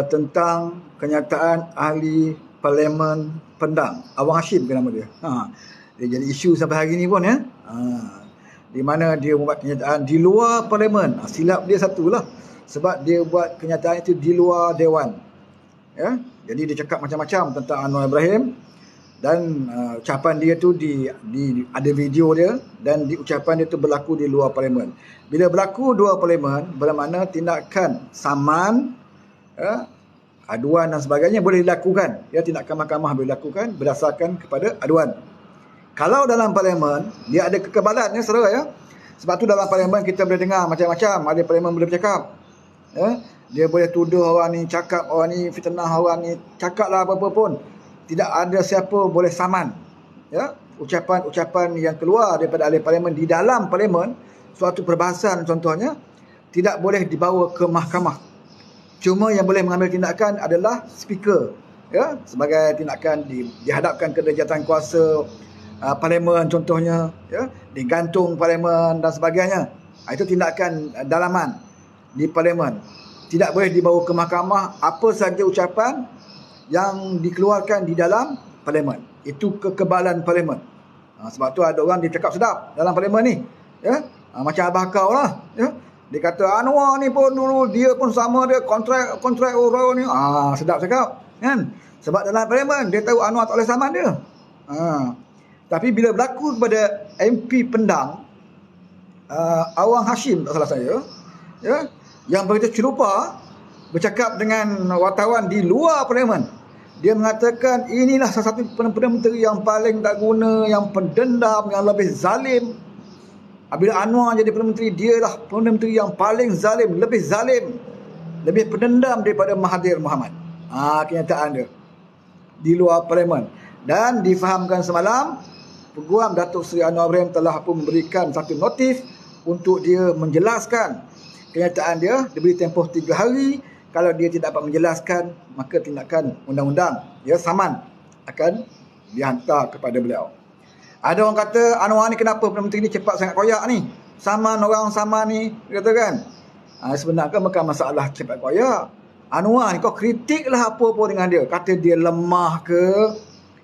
tentang kenyataan ahli Parlimen Pendang, Awang Hashim ke nama dia. Dia jadi isu sampai hari ni pun ya. Di mana dia membuat kenyataan di luar Parlimen. Silap dia satulah. Sebab dia buat kenyataan itu di luar Dewan. Ya, jadi dia cakap macam-macam tentang Anwar Ibrahim dan ucapan dia tu ada video dia dan ucapan dia tu berlaku di luar Parlimen. Bila berlaku luar Parlimen, bermakna tindakan saman, aduan dan sebagainya boleh dilakukan. Ya, tindakan mahkamah boleh dilakukan berdasarkan kepada aduan. Kalau dalam Parlimen dia ada kekebalan ya saudara ya. Sebab tu dalam Parlimen kita boleh dengar macam-macam. Ada Parlimen boleh bercakap. Ya, dia boleh tuduh orang ni, cakap orang ni, fitnah orang ni, cakaplah apa-apa pun. Tidak ada siapa boleh saman. Ya, ucapan-ucapan yang keluar daripada ahli Parlimen di dalam Parlimen, suatu perbahasan contohnya, tidak boleh dibawa ke mahkamah. Cuma yang boleh mengambil tindakan adalah speaker. Ya, sebagai tindakan dihadapkan ke jawatan kuasa Parlimen contohnya, ya, digantung Parlimen dan sebagainya. Itu tindakan dalaman di Parlimen. Tidak boleh dibawa ke mahkamah apa saja ucapan yang dikeluarkan di dalam Parlimen. Itu kekebalan Parlimen. Sebab tu ada orang dia cakap sedap dalam Parlimen ni. Ya? Macam Abah Kau lah. Ya? Dia kata Anwar ni pun dulu dia pun sama dia kontrak orang ni. Sedap cakap. Kan? Sebab dalam Parlimen dia tahu Anwar tak boleh saman dia. Tapi bila berlaku kepada MP Pendang, Awang Hashim tak salah saya, ya, yang begitu celupa bercakap dengan wartawan di luar Parlimen. Dia mengatakan inilah salah satu Perdana Menteri yang paling tak guna, yang pendendam, yang lebih zalim. Bila Anwar jadi Perdana Menteri, dialah Perdana Menteri yang paling zalim, lebih pendendam daripada Mahathir Mohamad. Kenyataan dia di luar Parlimen. Dan difahamkan semalam Peguam Datuk Seri Anwar Ibrahim telah pun memberikan satu notis untuk dia menjelaskan kenyataan dia. Diberi tempoh 3 hari. Kalau dia tidak dapat menjelaskan, maka tindakan undang-undang, ya, saman akan dihantar kepada beliau. Ada orang kata Anwar ni kenapa Perdana Menteri ni cepat sangat koyak ni, saman orang saman ni, kata kan. Sebenarnya bukan masalah cepat koyak. Anwar ni kau kritiklah apa-apa dengan dia, kata dia lemah ke,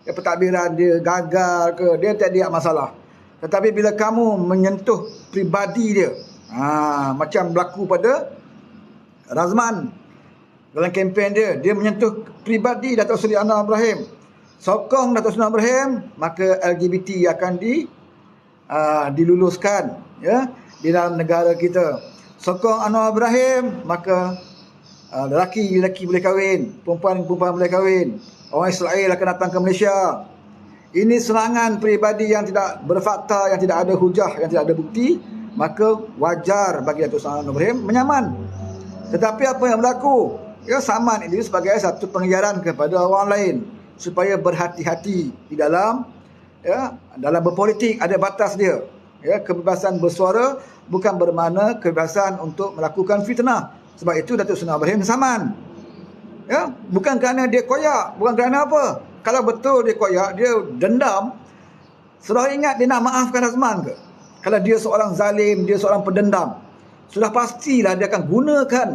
pentadbiran dia gagal ke, dia tak ada masalah. Tetapi bila kamu menyentuh pribadi dia, macam berlaku pada Razman dalam kempen dia menyentuh pribadi Datuk Seri Anwar Ibrahim, sokong Datuk Seri Anwar Ibrahim, maka LGBT akan diluluskan, ya, di dalam negara kita. Sokong Anwar Ibrahim, maka lelaki boleh kahwin, perempuan boleh kahwin. Orang Israel akan datang ke Malaysia. Ini serangan peribadi yang tidak berfakta, yang tidak ada hujah, yang tidak ada bukti. Maka wajar bagi Datuk Seri Anwar Ibrahim menyaman. Tetapi apa yang berlaku? Ya, saman ini sebagai satu pengajaran kepada orang lain supaya berhati-hati di dalam, ya, dalam berpolitik ada batas dia. Ya, kebebasan bersuara bukan bermakna kebebasan untuk melakukan fitnah. Sebab itu Datuk Seri Anwar Ibrahim saman. Ya, bukan kerana dia koyak, bukan kerana apa. Kalau betul dia koyak, dia dendam, sudah ingat dia nak maafkan Razman ke? Kalau dia seorang zalim, dia seorang pendendam, sudah pastilah dia akan gunakan,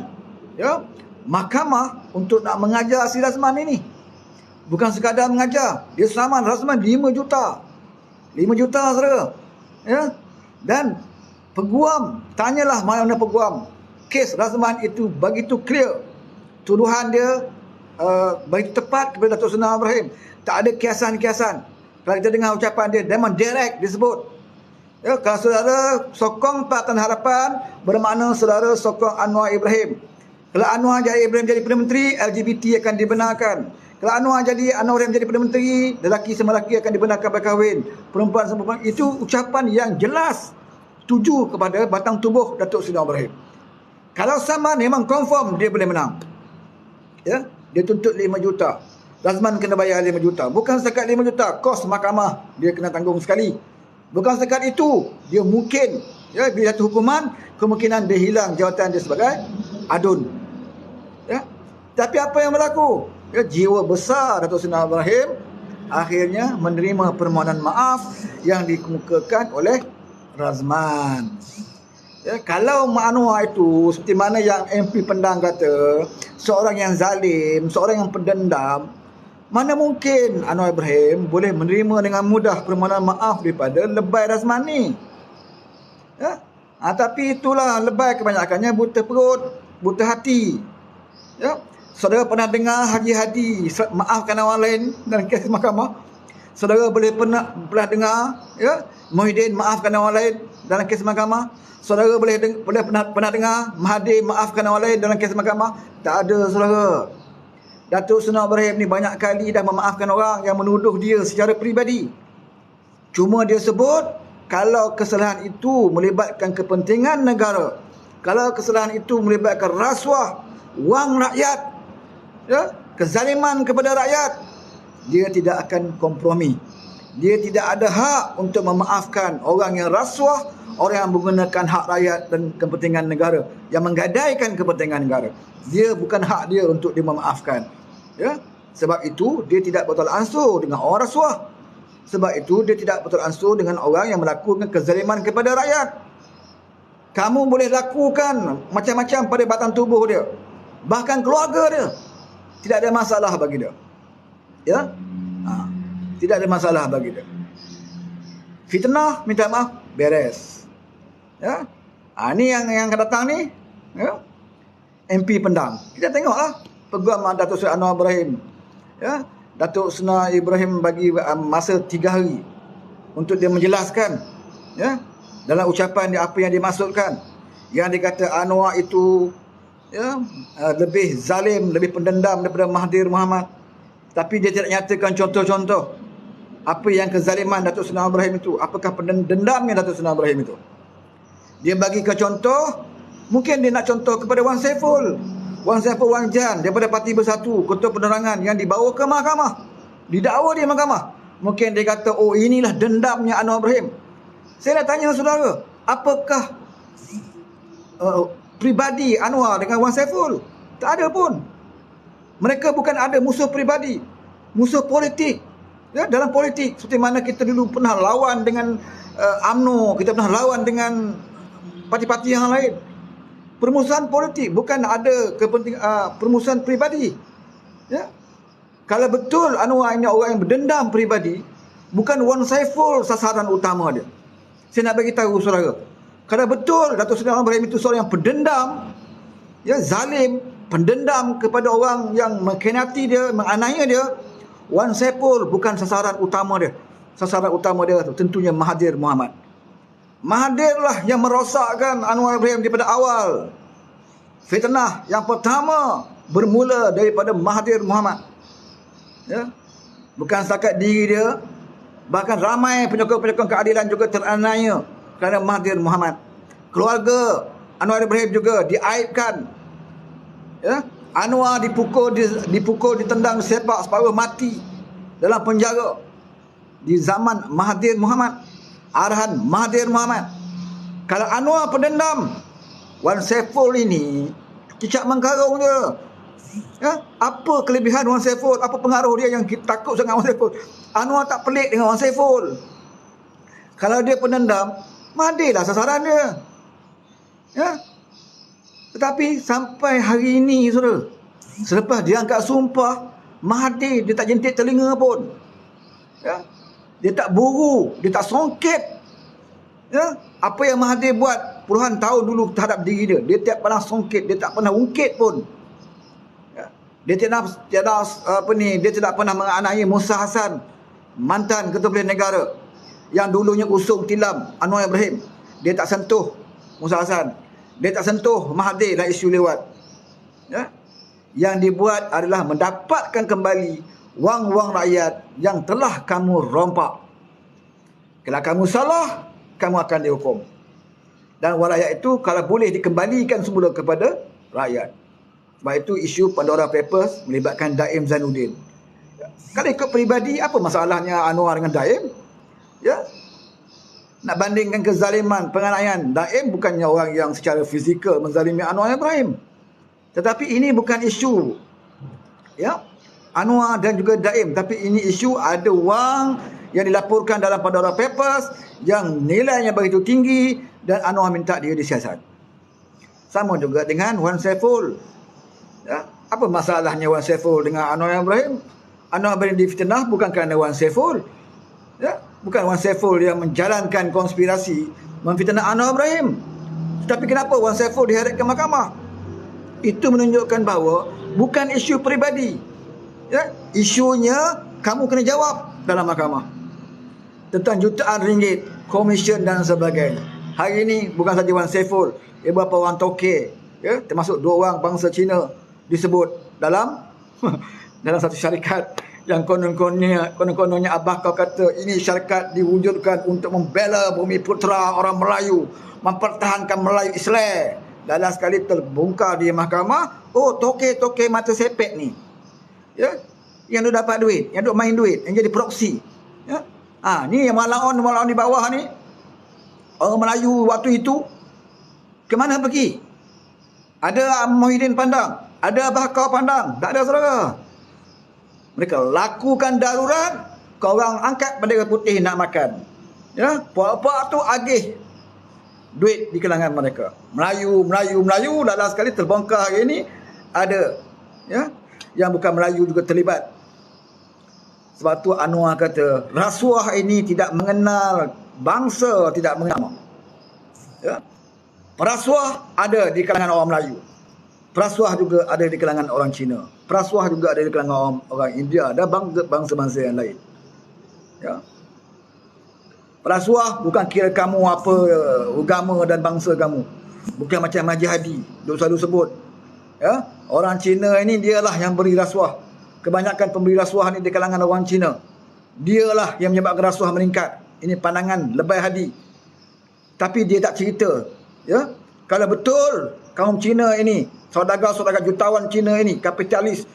ya, mahkamah untuk nak mengajar si Razman ini. Bukan sekadar mengajar, dia saman Razman 5 juta. 5 juta saudara. Ya. Dan peguam, tanyalah mana peguam. Kes Razman itu begitu clear. Tuduhan dia begitu tepat kepada Datuk Seri Anwar Ibrahim. Tak ada kiasan-kiasan. Kalau kita dengar ucapan dia, memang direct disebut. Ya, kalau saudara sokong Pakatan Harapan, bermakna saudara sokong Anwar Ibrahim. Kalau Anwar Ibrahim jadi Perdana Menteri, LGBT akan dibenarkan. Kalau Anwar Ibrahim jadi Perdana Menteri, lelaki sama lelaki akan dibenarkan berkahwin. Perempuan sama perempuan. Itu ucapan yang jelas tuju kepada batang tubuh Datuk Seri Anwar Ibrahim. Kalau sama memang confirm dia boleh menang. Ya, dia tuntut 5 juta. Razman kena bayar 5 juta. Bukan setakat 5 juta, kos mahkamah dia kena tanggung sekali. Bukan setakat itu, dia mungkin, ya, bila jatuh hukuman, kemungkinan dia hilang jawatan dia sebagai adun. Ya. Tapi apa yang berlaku? Ya, jiwa besar Datuk Seri Anwar Ibrahim akhirnya menerima permohonan maaf yang dikemukakan oleh Razman. Ya, kalau Mak Anwar itu seperti mana yang MP Pendang kata, seorang yang zalim, seorang yang pendendam, mana mungkin Anwar Ibrahim boleh menerima dengan mudah permohonan maaf daripada Lebay Razmani. Ya? Tapi itulah Lebay kebanyakannya buta perut, buta hati. Ya? Saudara pernah dengar Haji Hadi maafkan orang lain dalam kes mahkamah? Saudara pernah dengar ya, Muhyiddin maafkan orang lain dalam kes mahkamah? Saudara pernah dengar Mahathir maafkan orang lain dalam kes mahkamah? Tak ada, saudara. Datuk Seri Ibrahim ni banyak kali dah memaafkan orang yang menuduh dia secara peribadi. Cuma dia sebut kalau kesalahan itu melibatkan kepentingan negara, kalau kesalahan itu melibatkan rasuah, wang rakyat, ya, kezaliman kepada rakyat, dia tidak akan kompromi. Dia tidak ada hak untuk memaafkan orang yang rasuah, orang yang menggunakan hak rakyat dan kepentingan negara, yang menggadaikan kepentingan negara. Dia bukan hak dia untuk dia memaafkan. Ya, sebab itu dia tidak betul ansur dengan orang rasuah. Sebab itu dia tidak betul ansur dengan orang yang melakukan kezaliman kepada rakyat. Kamu boleh lakukan macam-macam pada batang tubuh dia, bahkan keluarga dia, tidak ada masalah bagi dia. Ya, tidak ada masalah bagi dia. Fitnah, minta maaf, beres. Ya, ni yang akan datang ni, ya, MP Pendang. Kita tengoklah peguam Datuk Seri Anwar Ibrahim. Ya, Datuk Seri Ibrahim bagi masa 3 hari untuk dia menjelaskan, ya, dalam ucapan dia apa yang dimaksudkan. Yang dikata Anwar itu, ya, lebih zalim, lebih pendendam daripada Mahathir Mohamad. Tapi dia tidak nyatakan contoh-contoh apa yang kezaliman Datuk Seri Ibrahim itu, apakah pendendamnya Datuk Seri Ibrahim itu. Dia bagi ke contoh, mungkin dia nak contoh kepada Wan Saiful Wan Jan daripada Parti Bersatu, Ketua Penerangan yang dibawa ke mahkamah, didakwa di mahkamah. Mungkin dia kata, oh inilah dendamnya Anwar Ibrahim. Saya nak tanya saudara, apakah pribadi Anwar dengan Wan Saiful? Tak ada pun. Mereka bukan ada musuh pribadi, musuh politik. Ya, dalam politik, seperti mana kita dulu pernah lawan dengan UMNO, kita pernah lawan dengan parti-parti yang lain. Permusuhan politik, bukan ada kepentingan permusuhan pribadi. Ya. Kalau betul Anwar ini orang yang berdendam pribadi, bukan Wan Saiful sasaran utama dia. Saya nak bagi tahu saudara, kalau betul Datuk Seri Ibrahim itu seorang yang pendendam, ya, zalim, pendendam kepada orang yang mengkhianati dia, menganiaya dia, Wan Saiful bukan sasaran utama dia. Sasaran utama dia tentunya Mahathir Mohamad. Mahathirlah yang merosakkan Anwar Ibrahim daripada awal. Fitnah yang pertama bermula daripada Mahathir Mohamad. Ya. Bukan setakat diri dia, bahkan ramai penyokong-penyokong keadilan juga teraniaya kerana Mahathir Mohamad. Keluarga Anwar Ibrahim juga diaibkan. Ya. Anwar dipukul, ditendang sepak separuh mati dalam penjara di zaman Mahathir Mohamad, arahan Mahathir Mohamad. Kalau Anwar pendendam, Wan Saiful ini cicak mengkarung dia. Ya, apa kelebihan Wan Saiful? Apa pengaruh dia yang kita takut sangat Wan Saiful? Anwar tak pelik dengan Wan Saiful. Kalau dia pendendam, Mahathir lah sasaran dia. Ya. Tetapi sampai hari ini, saudara, selepas dia angkat sumpah, Mahathir dia tak jentik telinga pun. Ya. Dia tak buru, dia tak songkit. Ya. Apa yang Mahathir buat puluhan tahun dulu terhadap diri dia, dia tak pernah songkit, dia tak pernah ungkit pun. Ya. Dia tidak pernah menganiaya Musa Hassan, mantan Ketua Pilihan Negara yang dulunya usung tilam Anwar Ibrahim. Dia tak sentuh Musa Hassan. Dia tak sentuh Mahathir dan isu lewat. Ya. Yang dibuat adalah mendapatkan kembali wang-wang rakyat yang telah kamu rompak. Kalau kamu salah, kamu akan dihukum. Dan wang rakyat itu kalau boleh dikembalikan semula kepada rakyat. Sebab itu isu Pandora Papers melibatkan Daim Zainuddin. Ya. Kalau ikut peribadi, apa masalahnya Anwar dengan Daim? Ya. Nak bandingkan kezaliman, penganiayaan, Daim bukannya orang yang secara fizikal menzalimi Anwar Ibrahim. Tetapi ini bukan isu, ya, Anwar dan juga Daim, tapi ini isu ada wang yang dilaporkan dalam Pandora Papers yang nilainya begitu tinggi dan Anwar minta dia disiasat. Sama juga dengan Wan Saiful. Ya, apa masalahnya Wan Saiful dengan Anwar Ibrahim? Anwar Ibrahim difitnah bukan kerana Wan Saiful. Ya, bukan Wan Saiful yang menjalankan konspirasi memfitnah Anwar Ibrahim. Tetapi kenapa Wan Saiful diheret ke mahkamah? Itu menunjukkan bahawa bukan isu peribadi. Ya, isunya kamu kena jawab dalam mahkamah. Tentang jutaan ringgit, komisen dan sebagainya. Hari ini bukan saja Wan Saiful, beberapa orang toke, ya, termasuk 2 orang bangsa Cina disebut dalam dalam satu syarikat yang konon-kononnya abah kau kata ini syarikat diwujudkan untuk membela bumi putera orang Melayu, mempertahankan Melayu Islam. Dalam sekali terbongkar di mahkamah, oh toke-toke mata sepet ni, ya, yang duk dapat duit, yang duk main duit, yang jadi proksi, ya. Ni yang malaon di bawah ni, orang Melayu waktu itu ke mana pergi? Ada Muhyiddin pandang, ada Abah Kau pandang, tak ada saudara. Mereka lakukan darurat, kau orang angkat bendera putih nak makan, ya, puak-puak tu agih duit di kalangan mereka. Melayu dalam sekali terbongkar hari ini ada, ya, yang bukan Melayu juga terlibat. Sebab tu Anwar kata rasuah ini tidak mengenal bangsa, tidak mengenal, ya. Perasuah ada di kalangan orang Melayu, perasuah juga ada di kalangan orang Cina, perasuah juga ada di kalangan orang India dan bangsa-bangsa yang lain, ya. Perasuah bukan kira kamu apa agama dan bangsa kamu. Bukan macam Haji Hadi duk selalu sebut, ya, orang Cina ini dialah yang beri rasuah. Kebanyakan pemberi rasuah ni di kalangan orang Cina. Dialah yang menyebabkan rasuah meningkat. Ini pandangan lebay Hadi. Tapi dia tak cerita, ya. Kalau betul kaum Cina ini, saudagar-saudagar jutawan Cina ini kapitalis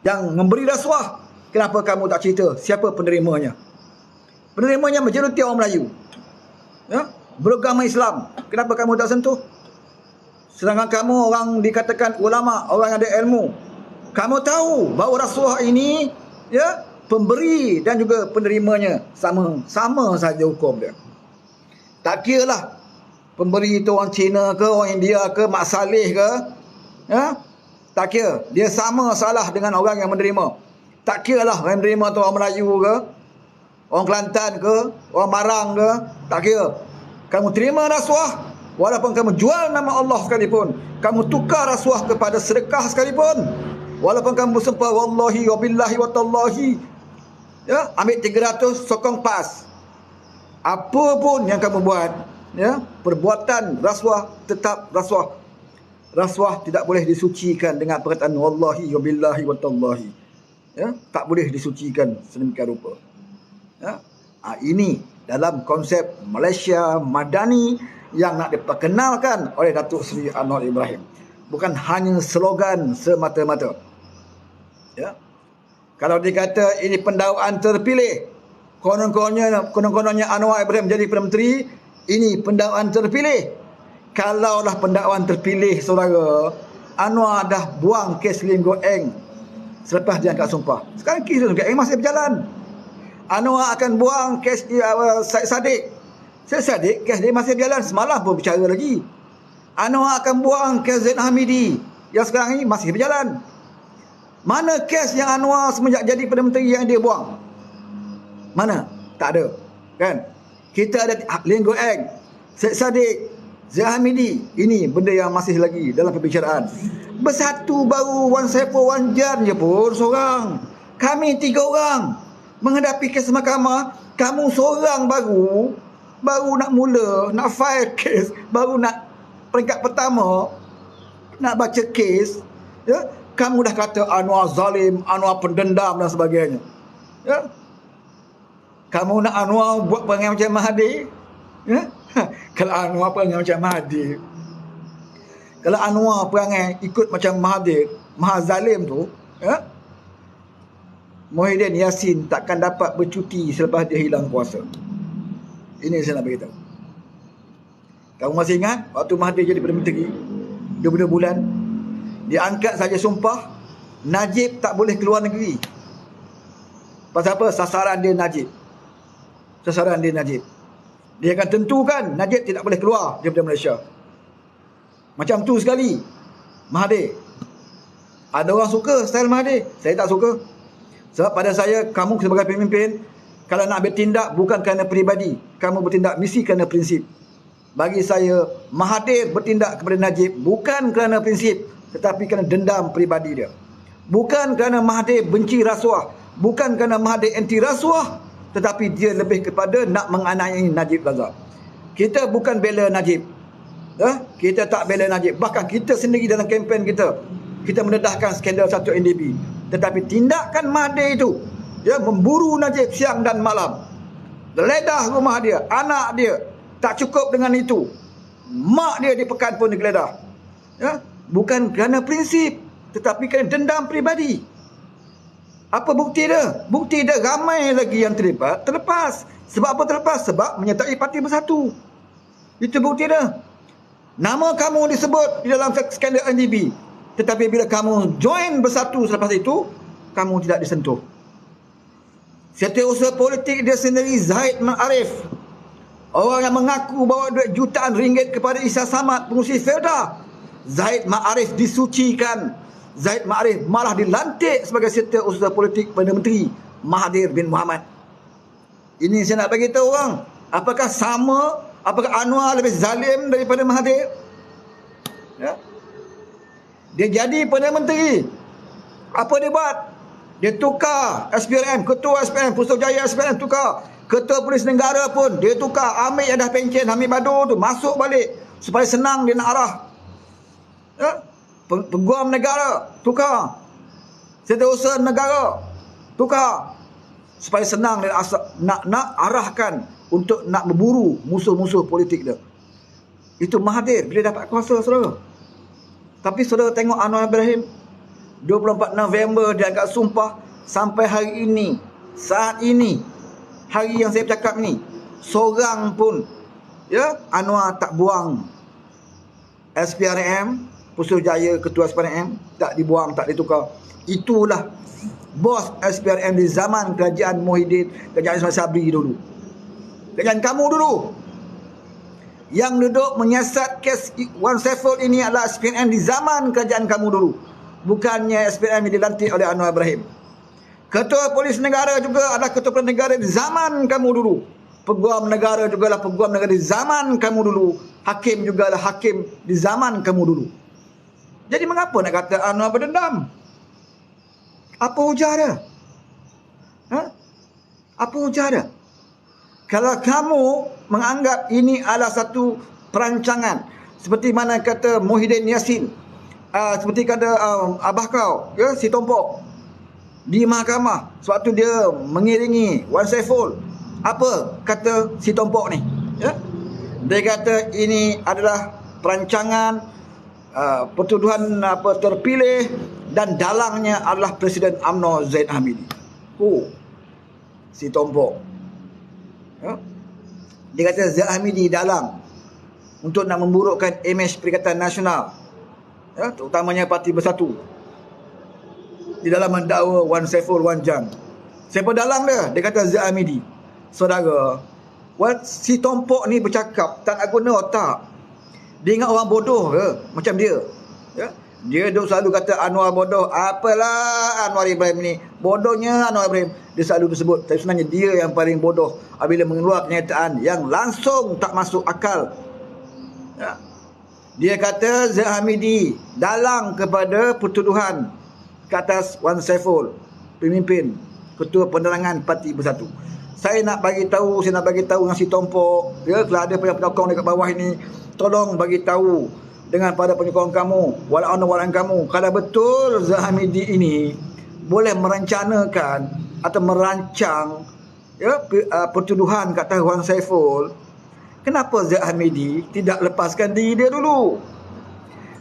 yang memberi rasuah, kenapa kamu tak cerita siapa penerimanya? Penerimanya majoriti orang Melayu, ya, beragama Islam. Kenapa kamu tak sentuh? Sedangkan kamu orang dikatakan ulama, orang yang ada ilmu. Kamu tahu bahawa rasuah ini, ya, pemberi dan juga penerimanya sama saja hukum dia. Tak kira lah pemberi itu orang Cina ke, orang India ke, Mak Saleh ke, ya, tak kira. Dia sama salah dengan orang yang menerima. Tak kira lah orang yang menerima tu orang Melayu ke, orang Kelantan ke, orang Marang ke, tak kira. Kamu terima rasuah, walaupun kamu jual nama Allah sekalipun, kamu tukar rasuah kepada sedekah sekalipun, walaupun kamu bersumpah wallahi wa billahi wa tallahi, ya, ambil 300 sokong pas. Apa pun yang kamu buat, ya, perbuatan rasuah tetap rasuah. Rasuah tidak boleh disucikan dengan perkataan wallahi wa billahi wa tallahi, ya, tak boleh disucikan sedemikian rupa. Ya. Ini dalam konsep Malaysia Madani yang nak diperkenalkan oleh Datuk Seri Anwar Ibrahim. Bukan hanya slogan semata-mata. Ya. Kalau dikata ini pendakwaan terpilih, konon-kononnya Anwar Ibrahim jadi Perdana Menteri, ini pendakwaan terpilih. Kalaulah pendakwaan terpilih, saudara, Anwar dah buang kes Lim Go Eng selepas dia angkat sumpah. Sekarang kes Lim Go Eng masih berjalan. Anwar akan buang kes Syed Saddiq. Syed Saddiq kes dia masih berjalan, semalam pun bicara lagi. Anwar akan buang kes Zaid Hamidi yang sekarang ini masih berjalan. Mana kes yang Anwar semenjak jadi Perdana Menteri yang dia buang? Mana? Tak ada, kan? Kita ada Lim Go Eng, Syed Saddiq, Zaid Hamidi. Ini benda yang masih lagi dalam perbicaraan. Bersatu baru Wan Saiful Wan Jan je pun seorang. Kami 3 orang menghadapi kes mahkamah. Kamu seorang baru nak mula, nak file kes, baru nak peringkat pertama nak baca kes, ya, kamu dah kata Anwar zalim, Anwar pendendam dan sebagainya, ya. Kamu nak Anwar buat perangai macam Mahathir, ya. Kalau Anwar perangai macam Mahathir, kalau Anwar perangai ikut macam Mahathir, Mahazalim tu, ya, Muhyiddin Yassin takkan dapat bercuti selepas dia hilang kuasa. Ini saya nak beritahu. Kamu masih ingat waktu Mahathir jadi Perdana Menteri 2 bulan, dia angkat saja sumpah Najib tak boleh keluar negeri. Pasal apa? Sasaran dia Najib. sasaran dia Najib. Dia akan tentukan Najib tidak boleh keluar daripada Malaysia. Macam tu sekali Mahathir. Ada orang suka style Mahathir, saya tak suka. Sebab pada saya, kamu sebagai pemimpin, kalau nak bertindak bukan kerana peribadi, kamu bertindak mesti kerana prinsip. Bagi saya, Mahathir bertindak kepada Najib bukan kerana prinsip, tetapi kerana dendam peribadi dia. Bukan kerana Mahathir benci rasuah, bukan kerana Mahathir anti rasuah, tetapi dia lebih kepada nak menganiaya Najib Razak. Kita bukan bela Najib. Kita tak bela Najib. Bahkan kita sendiri dalam kempen kita mendedahkan skandal 1 NDP. Tetapi tindakan Mahathir itu, memburu Najib siang dan malam, geledah rumah dia, anak dia. Tak cukup dengan itu, mak dia di Pekan pun digeledah. Bukan kerana prinsip, tetapi kerana dendam peribadi. Apa bukti dia? Bukti dia ramai lagi yang terlibat terlepas. Sebab apa terlepas? Sebab menyertai Parti Bersatu. Itu bukti dia. Nama kamu disebut di dalam skandal NDP, tetapi bila kamu join Bersatu selepas itu, kamu tidak disentuh. Setiausaha politik dia sendiri, Zahid Ma'arif, orang yang mengaku bawa duit jutaan ringgit kepada Isa Samad, pengurusi Felda. Zahid Ma'arif disucikan. Zahid Ma'arif malah dilantik sebagai setiausaha politik Perdana Menteri Mahathir bin Mohamad. Ini saya nak bagi tahu orang. Apakah sama? Apakah Anwar lebih zalim daripada Mahathir? Dia jadi Perdana Menteri. Apa dia buat? Dia tukar SPRM, ketua SPRM, Putrajaya SPRM tukar. Ketua Polis Negara pun dia tukar. Ambil yang dah pencen, Hamid Badur tu masuk balik supaya senang dia nak arah. Peguam negara tukar. Setiausaha negara tukar supaya senang dia nak arahkan untuk nak berburu musuh-musuh politik dia. Itu Mahathir bila dapat kuasa, saudara. Tapi saudara tengok Anwar Ibrahim, 24 November dia angkat sumpah, sampai hari ini, saat ini, hari yang saya bercakap ni, seorang pun Anwar tak buang SPRM, Putrajaya ketua SPRM, tak dibuang, tak ditukar. Itulah bos SPRM di zaman kerajaan Muhyiddin, kerajaan Ismail Sabri dulu. Kerajaan kamu dulu. Yang duduk menyiasat kes Wan Saiful ini adalah SPRM di zaman kerajaan kamu dulu. Bukannya SPRM yang dilantik oleh Anwar Ibrahim. Ketua Polis Negara juga adalah Ketua Polis Negara di zaman kamu dulu. Peguam negara juga adalah peguam negara di zaman kamu dulu. Hakim juga adalah hakim di zaman kamu dulu. Jadi mengapa nak kata Anwar berdendam? Apa hujah dia? Apa hujah dia? Kalau kamu menganggap ini adalah satu perancangan, seperti mana kata Muhyiddin Yassin, seperti kata abah kau, si Tompok di mahkamah, sewaktu dia mengiringi Wan Saiful, apa kata si Tompok ni? Dia kata ini adalah perancangan, pertuduhan terpilih, dan dalangnya adalah Presiden UMNO Zaid Hamidi. Si Tompok. Dia kata Zaid Hamidi dalang untuk nak memburukkan imej Perikatan Nasional, terutamanya Parti Bersatu, di dalam mendakwa Wan Saiful Wan Jam. Siapa dalang dia? Dia kata Zaid Hamidi. Saudara, si Tompok ni bercakap tak nak guna otak. Dia ingat orang bodoh ke macam dia. Dia selalu kata Anwar bodoh. Apalah Anwar Ibrahim ni, bodohnya Anwar Ibrahim. Dia selalu disebut. Tapi sebenarnya dia yang paling bodoh apabila mengeluarkan kenyataan yang langsung tak masuk akal. Dia kata Zaid Hamidi dalang kepada pertuduhan ke atas Wan Saiful, pemimpin Ketua Penerangan Parti Bersatu. Saya nak bagi tahu dengan si Tompok, kalau ada penyokong dekat bawah ini, tolong bagi tahu dengan pada penyokong kamu, walau kamu, kalau betul Zaid Hamidi ini boleh merencanakan atau merancang pertuduhan kat atas Wan Saiful, kenapa Zaid Hamidi tidak lepaskan diri dia dulu?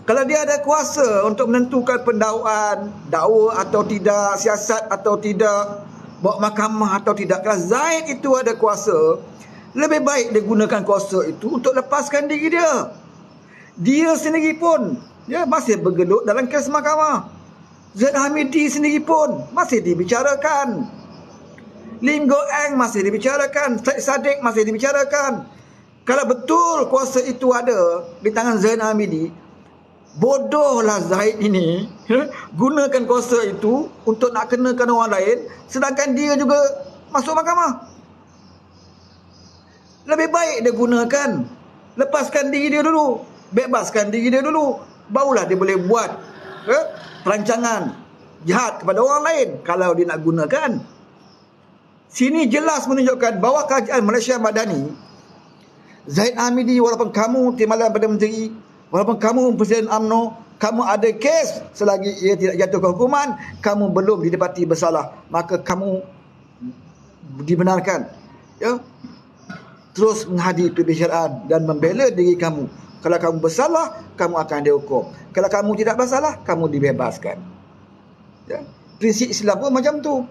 Kalau dia ada kuasa untuk menentukan pendakwaan, dakwa atau tidak, siasat atau tidak, bawa mahkamah atau tidak, kalau Zaid itu ada kuasa, lebih baik dia gunakan kuasa itu untuk lepaskan diri dia. Dia sendiri pun masih bergelut dalam kes mahkamah. Zaid Hamidi sendiri pun masih dibicarakan. Lim Go Eng masih dibicarakan, Syed Saddiq masih dibicarakan. Kalau betul kuasa itu ada di tangan Zainal Abidin, bodohlah Zahid ini gunakan kuasa itu untuk nak kenakan orang lain, sedangkan dia juga masuk mahkamah. Lebih baik dia gunakan, lepaskan diri dia dulu, bebaskan diri dia dulu, barulah dia boleh buat perancangan jahat kepada orang lain kalau dia nak gunakan. Sini jelas menunjukkan bahawa kerajaan Malaysia Madani, Zahid Hamidi, walaupun kamu Timbalan Perdana Menteri, walaupun kamu Presiden UMNO, kamu ada kes, selagi ia tidak jatuhkan hukuman, kamu belum didapati bersalah, maka kamu dibenarkan terus menghadiri perbicaraan dan membela diri kamu. Kalau kamu bersalah, kamu akan dihukum. Kalau kamu tidak bersalah, kamu dibebaskan. Prinsip Islam pun macam tu.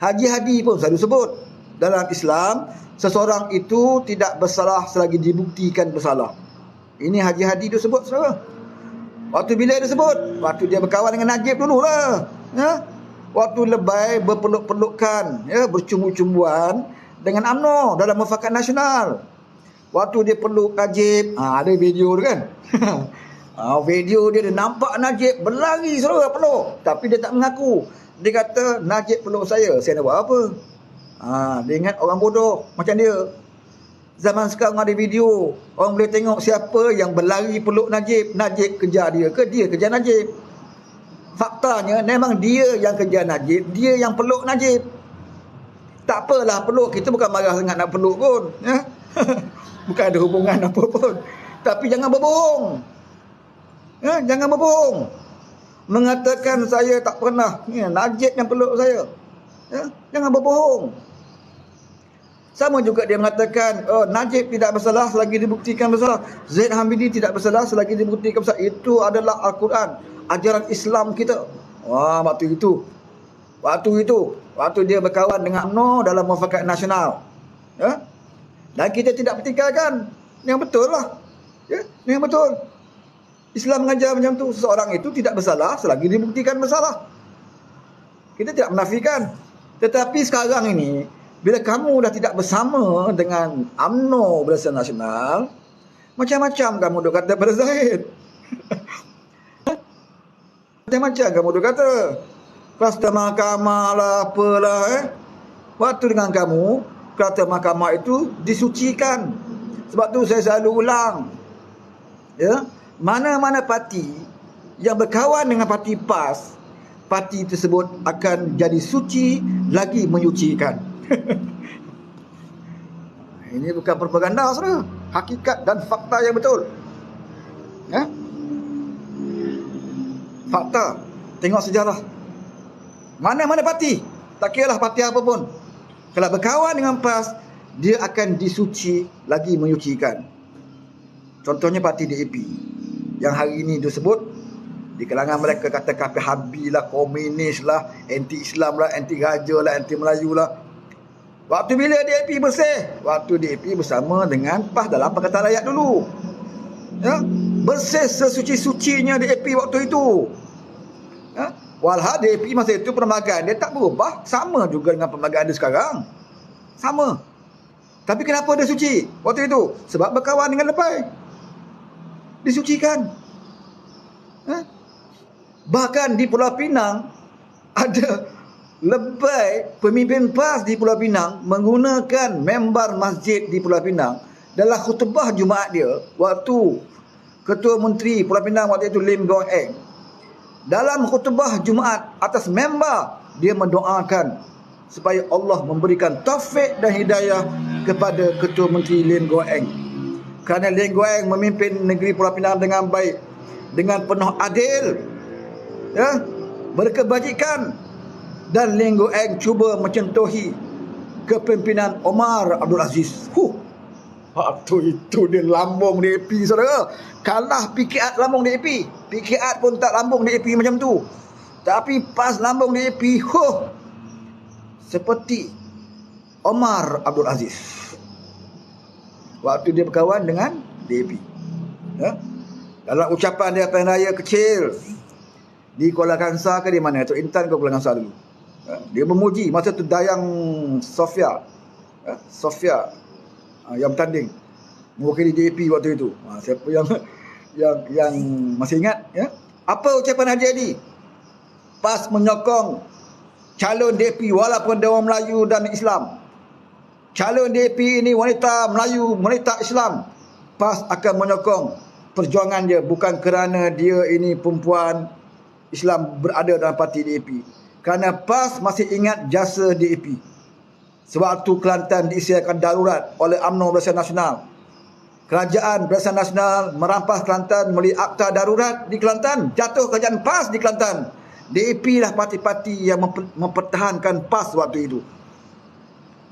Haji Hadi pun selalu sebut dalam Islam, seseorang itu tidak bersalah selagi dibuktikan bersalah. Ini Haji Hadi dia sebut, saudara. Waktu bila dia sebut? Waktu dia berkawan dengan Najib dululah. Waktu lebay berpeluk-pelukan, bercumbu-cumbuan dengan UMNO dalam Mufakat Nasional. Waktu dia peluk Najib, ada video tu kan. Video dia nampak Najib berlari, saudara, peluk, tapi dia tak mengaku. Dia kata, Najib peluk saya nak buat apa? Dia ingat orang bodoh macam dia. Zaman sekarang ada video, orang boleh tengok siapa yang berlari peluk Najib. Najib kejar dia ke dia kejar Najib? Faktanya memang dia yang kejar Najib, dia yang peluk Najib. Tak apalah peluk, kita bukan marah sangat nak peluk pun, bukan ada hubungan apa pun. Tapi jangan berbohong. Jangan berbohong mengatakan saya tak pernah, Najib yang peluk saya. Jangan berbohong. Sama juga dia mengatakan, Najib tidak bersalah selagi dibuktikan bersalah, Zaid Hamidi tidak bersalah selagi dibuktikan bersalah. Itu adalah Al-Quran, ajaran Islam kita. Waktu dia berkawan dengan UMNO dalam Mufakat Nasional, dan kita tidak pertikaikan. Yang betul lah, yang betul. Islam mengajar macam tu. Seseorang itu tidak bersalah selagi dibuktikan bersalah. Kita tidak menafikan. Tetapi sekarang ini, bila kamu dah tidak bersama dengan UMNO Barisan Nasional, macam-macam kamu duk kata pada Zahid. Macam-macam kamu duk kata. Kluster mahkamah lah, apalah. Waktu dengan kamu, kluster mahkamah itu disucikan. Sebab tu saya selalu ulang, mana-mana parti yang berkawan dengan parti PAS, parti tersebut akan jadi suci lagi menyucikan. Ini bukan propaganda, saudara. Hakikat dan fakta yang betul. Fakta. Tengok sejarah. Mana-mana parti, tak kiralah parti apa pun, kalau berkawan dengan PAS, dia akan disuci lagi menyucikan. Contohnya parti DAP yang hari ini disebut di kalangan mereka kata kafir Habib lah, komunis lah, anti-Islam lah, anti-Raja lah, anti-Melayu lah. Waktu bila DAP bersih? Waktu DAP bersama dengan PAS dalam Pakatan Rakyat dulu. Bersih sesuci-sucinya DAP waktu itu. Walhal DAP masa itu perlembagaan dia tak berubah, sama juga dengan perlembagaan dia sekarang. Sama. Tapi kenapa dia suci waktu itu? Sebab berkawan dengan lepai. Disucikan. Bahkan di Pulau Pinang ada lebay pemimpin PAS di Pulau Pinang menggunakan membar masjid di Pulau Pinang dalam khutbah Jumaat dia. Waktu Ketua Menteri Pulau Pinang waktu itu Lim Go Eng, dalam khutbah Jumaat atas membar, dia mendoakan supaya Allah memberikan taufik dan hidayah kepada Ketua Menteri Lim Go Eng. Kerana Lim Go Eng memimpin negeri Pulau Pinang dengan baik, dengan penuh adil, berkebajikan, dan Lim Go Eng cuba mencentuhi kepimpinan Omar Abdul Aziz. Waktu itu dia lambung DAP, saudara. Kalah PKR lambung DAP. PKR pun tak lambung DAP macam tu. Tapi PAS lambung DAP, seperti Omar Abdul Aziz waktu dia berkawan dengan DAP. Dalam ucapan dia pilihan raya kecil di Kuala Kangsar ke di mana? Tok Intan ke Kuala Kangsar dulu. Dia memuji masa tu Dayang Sofia, Sofia yang bertanding mewakili DAP waktu itu. Siapa yang masih ingat, ya? Apa ucapan Haji Hadi? PAS menyokong calon DAP walaupun dia orang Melayu dan Islam. Calon DAP ini wanita Melayu, wanita Islam. PAS akan menyokong perjuangan dia, bukan kerana dia ini perempuan Islam berada dalam parti DAP. Kerana PAS masih ingat jasa DAP. Sewaktu Kelantan diisiakan darurat oleh UMNO Barisan Nasional, Kerajaan Barisan Nasional merampas Kelantan melalui akta darurat di Kelantan, jatuh kerajaan PAS di Kelantan. DAP lah parti-parti yang mempertahankan PAS waktu itu.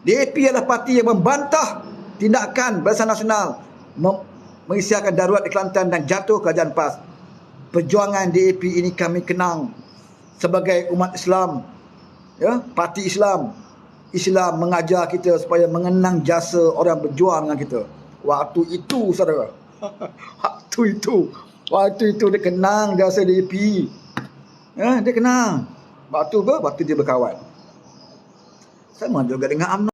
DAP adalah parti yang membantah tindakan Barisan Nasional mengisiakan darurat di Kelantan dan jatuh kerajaan PAS. Perjuangan DAP ini kami kenang sebagai umat Islam, ya, parti Islam. Islam mengajar kita supaya mengenang jasa orang berjuang dengan kita. Waktu itu, saudara. Waktu itu dia kenang jasa DAP. Ya, dia kenang. Waktu dia berkawan. Sama juga dengan UMNO.